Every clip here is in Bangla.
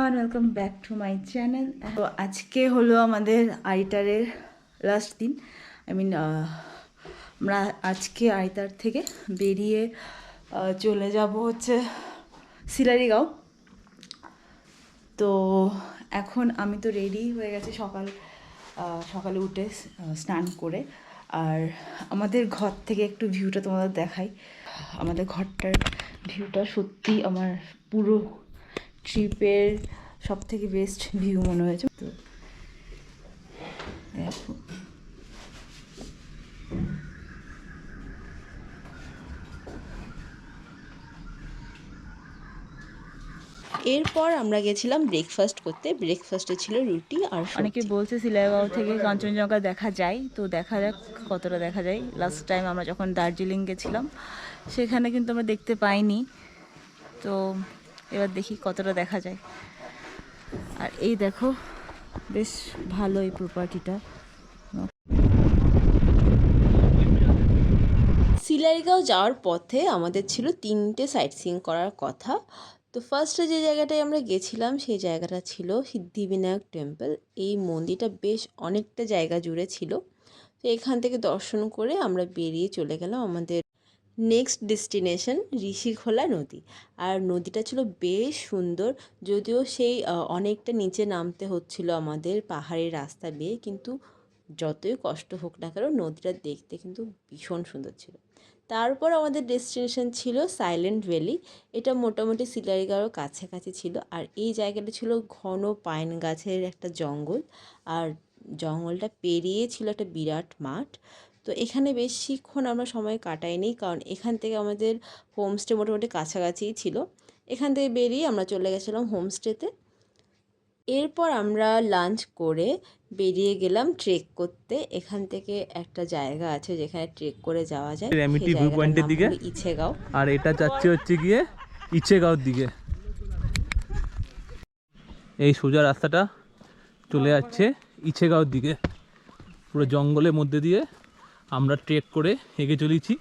Everyone, welcome back to my channel. তো আজকে হলো আমাদের আইটারের লাস্ট দিন। আমরা আজকে আইটার থেকে বেরিয়ে চলে যাব হচ্ছে সিলারিগাঁও। তো এখন আমি তো রেডি হয়ে গেছি সকালে উঠে স্নান করে। আর আমাদের ঘর থেকে একটু ভিউটা তোমাদের দেখাই। আমাদের ঘরটার ভিউটা সত্যি আমার পুরো ট্রিপের সব থেকে বেস্ট ভিউ মনে হয়েছে। তো দেখো, এরপর আমরা গেছিলাম ব্রেকফাস্ট করতে। ব্রেকফাস্টে ছিল রুটি আর অনেকে বলছে সিলাইগাঁও থেকে কাঞ্চনজঙ্ঘা দেখা যায়, তো দেখা যাক কতটা দেখা যায়। লাস্ট টাইম আমরা যখন দার্জিলিং গেছিলাম সেখানে কিন্তু আমরা দেখতে পাইনি, তো এবার দেখি কতটা দেখা যায়। আর এই দেখো, বেশ ভালো এই প্রপার্টিটা। সিলারিগাঁও যাওয়ার পথে আমাদের ছিল 3টে সাইট সিইং করার কথা। তো ফার্স্টে যে জায়গাটায় আমরা গেছিলাম সেই জায়গাটা ছিল সিদ্ধিবিনায়ক টেম্পল। এই মন্দিরটা বেশ অনেকটা জায়গা জুড়ে ছিল। তো এখান থেকে দর্শন করে আমরা বেরিয়ে চলে গেলাম আমাদের নেক্সট ডেস্টিনেশন ঋষিখোলা নদী। আর নদীটা ছিল বেশ সুন্দর, যদিও সেই অনেকটা নিচে নামতে হচ্ছিল আমাদের পাহাড়ের রাস্তা বেয়ে, কিন্তু যতই কষ্ট হোক না কেন নদীটা দেখতে কিন্তু ভীষণ সুন্দর ছিল। তারপর আমাদের ডেস্টিনেশন ছিল সাইলেন্ট ভ্যালি। এটা মোটামুটি সিলারিগাঁওর কাছাকাছি ছিল। আর এই জায়গাটা ছিল ঘন পাইন গাছের একটা জঙ্গল, আর জঙ্গলটা পেরিয়ে ছিল একটা বিরাট মাঠ। তো এখানে বেশিক্ষণ আমরা সময় কাটাইনি, কারণ এখান থেকে আমাদের হোমস্টে মোটামুটি কাছাকাছিই ছিল। এখান থেকে বেরিয়ে আমরা চলে গেছিলাম হোমস্টেতে। এরপর আমরা লাঞ্চ করে বেরিয়ে গেলাম ট্রেক করতে। এখান থেকে একটা জায়গা আছে যেখানে ট্রেক করে যাওয়া যায়, সেই জায়গাটার নাম হলো ইছেগাঁও। আর এটা যাচ্ছে হচ্ছে গিয়ে ইছেগাঁওর দিকে। এই সোজা রাস্তাটা চলে যাচ্ছে ইছেগাঁওর দিকে, পুরো জঙ্গলের মধ্যে দিয়ে আমরা ট্রেক করে এগিয়ে চলেছি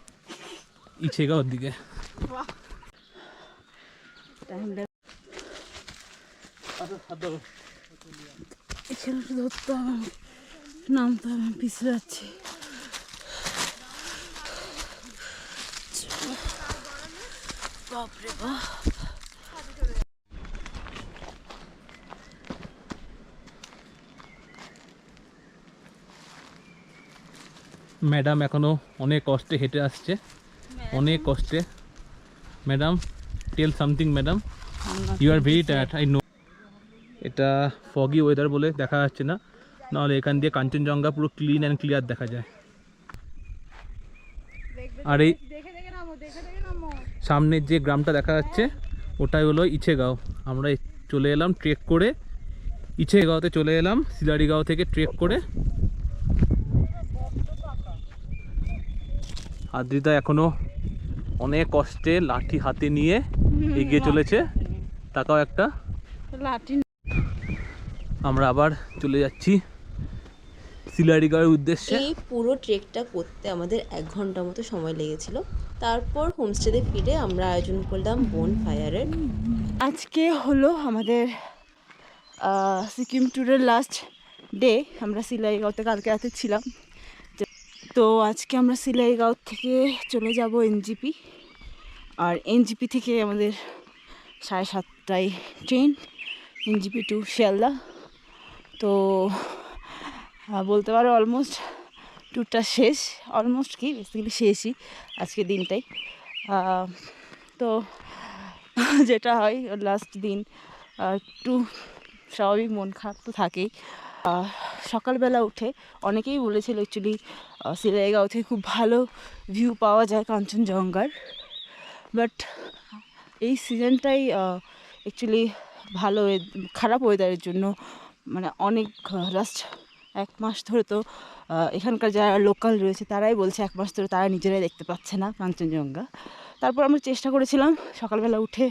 ইছেগাঁওর দিকে। এখানে ধরতে হবে, নামতে হবে, পিছিয়ে যাচ্ছি। বাপরে বাপ, ম্যাডাম এখনো অনেক কষ্টে হেঁটে আসছে, অনেক কষ্টে। Madam, tell something madam, you are very tired, I know. এটা ফগি ওয়েদার বলে দেখা যাচ্ছে না, নাহলে এখান দিয়ে কাঞ্চনজঙ্ঘা পুরো ক্লিন অ্যান্ড ক্লিয়ার দেখা যায়। আর এই সামনের যে গ্রামটা দেখা যাচ্ছে ওটাই হলো ইছেগাঁও। আমরা চলে এলাম ট্রেক করে ইছেগাঁওতে, চলে এলাম সিলারিগাঁও থেকে ট্রেক করে। আদ্রিতা এখনো অনেক কষ্টে লাঠি হাতে নিয়ে এগিয়ে চলেছে। তাকাও একটা, লাঠি। আমরা আবার চলে যাচ্ছি সিলারিগাঁওয়ের উদ্দেশ্যে। এই পুরো ট্রেকটা করতে আমাদের 1 ঘন্টা মতো সময় লেগেছিল। তারপর হোমস্টেতে ফিরে আমরা আয়োজন করলাম বোন ফায়ারের। আজকে হলো আমাদের সিকিম ট্যুরের লাস্ট ডে। আমরা সিলাইগাঁওতে কালকে রাতে ছিলাম, তো আজকে আমরা সিলাইগাঁও থেকে চলে যাব এনজিপি। আর এনজিপি থেকে আমাদের 7:30টায় ট্রেন, এনজিপি টু শিয়ালদা। তো বলতে পারো অলমোস্ট ট্যুরটা শেষ, অলমোস্ট কি বেসিক্যালি শেষই আজকের দিনটাই। তো যেটা হয় লাস্ট দিন একটু স্বাভাবিক মন খারাপ তো থাকেই। সকালবেলা উঠে অনেকেই বলেছিল অ্যাকচুয়ালি সিলাইগাঁও থেকে খুব ভালো ভিউ পাওয়া যায় কাঞ্চনজঙ্ঘার, বাট এই সিজনটাই অ্যাকচুয়ালি ভালো খারাপ ওয়েদারের জন্য, মানে অনেক লাস্ট 1 মাস ধরে তো এখানকার যারা লোকাল রয়েছে তারাই বলছে 1 মাস ধরে তারা নিজেরাই দেখতে পাচ্ছে না কাঞ্চনজঙ্ঘা। তারপর আমরা চেষ্টা করেছিলাম সকালবেলা উঠে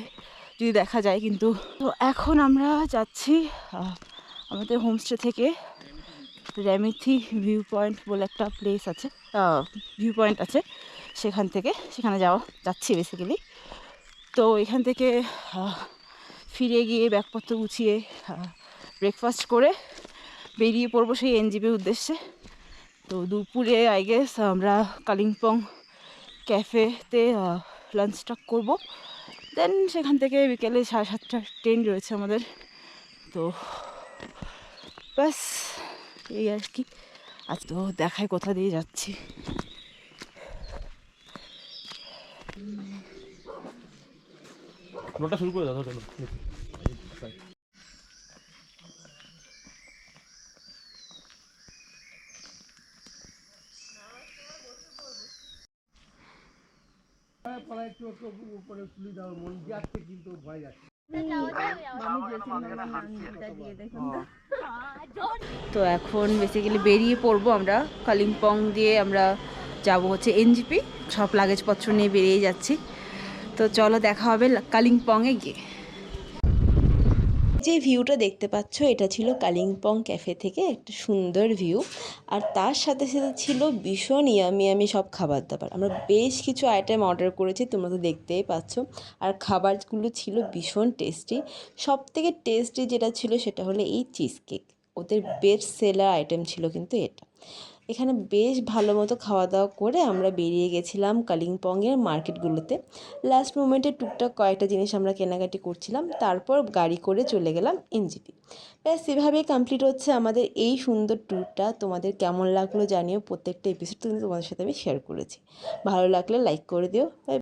যদি দেখা যায়, কিন্তু তো এখন আমরা যাচ্ছি আমাদের হোমস্টে থেকে রেমিথি ভিউ পয়েন্ট বলে একটা প্লেস আছে, ভিউ পয়েন্ট আছে, সেখানে যাচ্ছি বেসিক্যালি। তো এখান থেকে ফিরে গিয়ে ব্যাগপত্র গুছিয়ে ব্রেকফাস্ট করে বেরিয়ে পড়বো সেই এনজিপির উদ্দেশ্যে। তো দুপুরে আই গেস আমরা কালিম্পং ক্যাফেতে লাঞ্চটা করব। দেন সেখান থেকে বিকেলে 7:30টার ট্রেন রয়েছে আমাদের। তো ব্যাস এই আর কি। আজ তো দেখায় কোথা দিয়ে যাচ্ছি। নোটা শুরু করে দাও চলো। তো এখন বেসিক্যালি বেরিয়ে পড়বো আমরা কালিম্পং দিয়ে। আমরা যাব হচ্ছে এনজিপি, সব লাগেজপত্র নিয়ে বেরিয়ে যাচ্ছি। তো চলো দেখা হবে কালিম্পংয়ে গিয়ে। যে ভিউটা দেখতে পাচ্ছ এটা ছিল কালিম্পং ক্যাফে থেকে একটা সুন্দর ভিউ। আর তার সাথে সাথে ছিল ভীষণ ইয়ামি সব খাবার দাবার। আমরা বেশ কিছু আইটেম অর্ডার করেছি, তোমরা তো দেখতেই পাচ্ছ। আর খাবারগুলো ছিল ভীষণ টেস্টি। সব থেকে টেস্টি যেটা ছিল সেটা হলো এই চিজ কেক। ওদের বেস্ট সেলার আইটেম ছিল কিন্তু এটা। এখানে বেশ ভালো মতো খাওয়া দাওয়া করে আমরা বেরিয়ে গেছিলাম কালিম্পংয়ের মার্কেটগুলোতে। লাস্ট মোমেন্টে টুকটাক কয়েকটা জিনিস আমরা কেনাকাটি করছিলাম, তারপর গাড়ি করে চলে গেলাম এনজিপি। ব্যাস এভাবেই কমপ্লিট হচ্ছে আমাদের এই সুন্দর ট্যুরটা। তোমাদের কেমন লাগলো জানিও। প্রত্যেকটা এপিসোড কিন্তু তোমাদের সাথে আমি শেয়ার করেছি। ভালো লাগলে লাইক করে দিও।